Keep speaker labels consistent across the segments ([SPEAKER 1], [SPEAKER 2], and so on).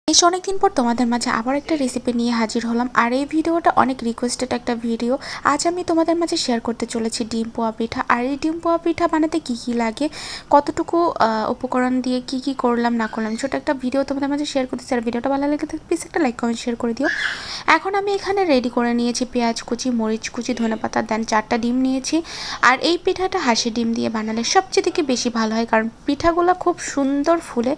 [SPEAKER 1] বেশ অনেকদিন পর তোমাদের মাঝে আবার একটা রেসিপি নিয়ে হাজির হলাম। আর এই ভিডিওটা অনেক রিকোয়েস্টেড একটা ভিডিও। আজ আমি তোমাদের মাঝে শেয়ার করতে চলেছি ডিম পোয়া পিঠা। আর এই ডিম পোয়া পিঠা বানাতে কি কি লাগে, কতটুকু উপকরণ দিয়ে কি কি করলাম না করলাম, ছোট একটা ভিডিও তোমাদের মাঝে শেয়ার করতেছি। আর ভিডিওটা ভালো লাগে প্লিজ একটা লাইক কমেন্ট শেয়ার করে দিও। এখন আমি এখানে রেডি করে নিয়েছি পেঁয়াজ কুচি, মরিচ কুচি, ধনেপাতা, দেন 4টা ডিম নিয়েছি। আর এই পিঠাটা হাঁসের ডিম দিয়ে বানালে সবচেয়ে থেকে বেশি ভালো হয়, কারণ পিঠাগুলো খুব সুন্দর ফুলে,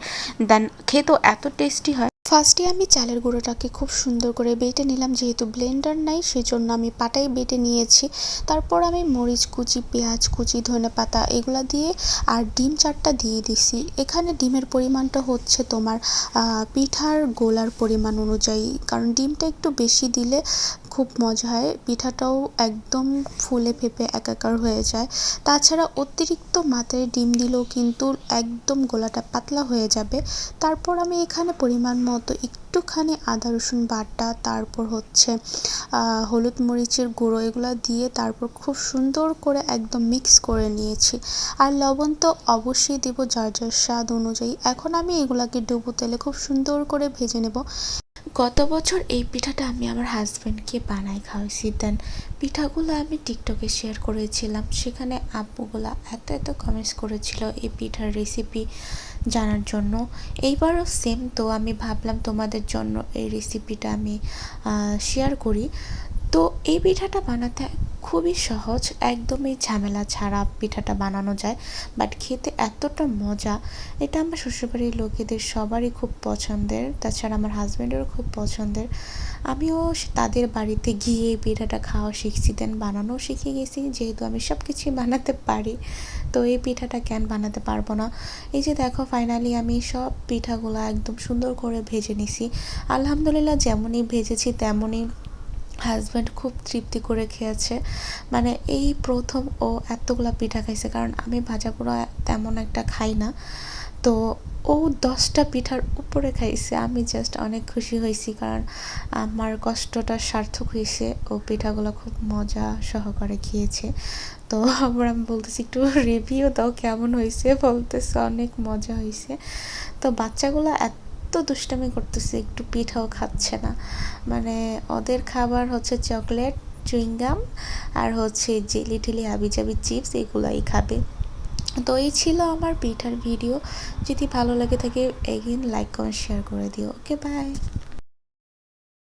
[SPEAKER 1] দেন খেতেও এত টেস্টি হয়। ফার্স্টে আমি চালের গুঁড়োটাকে খুব সুন্দর করে বেটে নিলাম, যেহেতু ব্লেন্ডার নাই সেজন্য আমি পাটায় বেটে নিয়েছি। তারপর আমি মরিচ কুচি, পেঁয়াজ কুচি, ধনেপাতা এগুলা দিয়ে আর ডিম 4টা দিয়ে দিছি। এখানে ডিমের পরিমাণটা হচ্ছে তোমার পিঠার গোলার পরিমাণ অনুযায়ী, কারণ ডিমটা একটু বেশি দিলে খুব মজা হয়, পিঠাটাও একদম ফুলে ফেপে একাকার হয়ে যায়। তাছাড়া অতিরিক্ত মাত্রায় ডিম দিলেও কিন্তু একদম গোলাটা পাতলা হয়ে যাবে। তারপর আমি এখানে পরিমাণ মতো একটুখানি আদা রসুন বাটা, তারপর হচ্ছে হলুদ মরিচের গুঁড়ো এগুলো দিয়ে তারপর খুব সুন্দর করে একদম মিক্স করে নিয়েছি। আর লবণ তো অবশ্যই দেব যার যার স্বাদ অনুযায়ী। এখন আমি এগুলাকে ডুবো তেলে খুব সুন্দর করে ভেজে নেব। গত বছর এই পিঠাটা আমি আমার হাজব্যান্ডকে বানাই খাওয়াইছি, দেন পিঠাগুলো আমি টিকটকে শেয়ার করেছিলাম, সেখানে আব্বুগুলা এত এত কমেন্টস করেছিল এই পিঠার রেসিপি জানার জন্য। এইবারও সেম, তো আমি ভাবলাম তোমাদের জন্য এই রেসিপিটা আমি শেয়ার করি। তো এই পিঠাটা বানাতে খুবই সহজ, একদমই ঝামেলা ছাড়া পিঠাটা বানানো যায়, বাট খেতে এতটা মজা। এটা আমার শ্বশুরবাড়ির লোকেদের সবারই খুব পছন্দের, তাছাড়া আমার হাজব্যান্ডেরও খুব পছন্দের। আমিও তাদের বাড়িতে গিয়ে এই পিঠাটা খাওয়া শিখছি, দেন বানানোও শিখে গেছি, যেহেতু আমি সব কিছুই বানাতে পারি। তো এই পিঠাটা কেন বানাতে পারবো না। এই যে দেখো ফাইনালি আমি সব পিঠাগুলো একদম সুন্দর করে ভেজে নিছি। আলহামদুলিল্লাহ, যেমনই ভেজেছি তেমনই হাজব্যান্ড খুব তৃপ্তি করে খেয়েছে। মানে এই প্রথম ও এতগুলা পিঠা খাইছে, কারণ আমি ভাজা পোড়া তেমন একটা খাই না। তো ও 10টা পিঠার উপরে খাইছে। আমি জাস্ট অনেক খুশি হয়েছি, কারণ আমার কষ্টটা সার্থক হয়েছে। ও পিঠাগুলো খুব মজা সহকারে খেয়েছে। তো আবার আমি বলতেছি একটু রিভিউ দাও কেমন হয়েছে, বলতেছে অনেক মজা হয়েছে। তো বাচ্চাগুলো এত দুষ্টামি করতেছে, একটু পিঠাও খাচ্ছে না। মানে ওদের খাবার হচ্ছে চকলেট, চুইংগাম আর হচ্ছে জেলি ঠেলি হাবিজাবি চিপস, এগুলাই খাবে। তো এই ছিল আমার পিঠার ভিডিও। যদি ভালো লাগে থাকে এগেইন লাইক কমেন্ট শেয়ার করে দিও। Okay bye.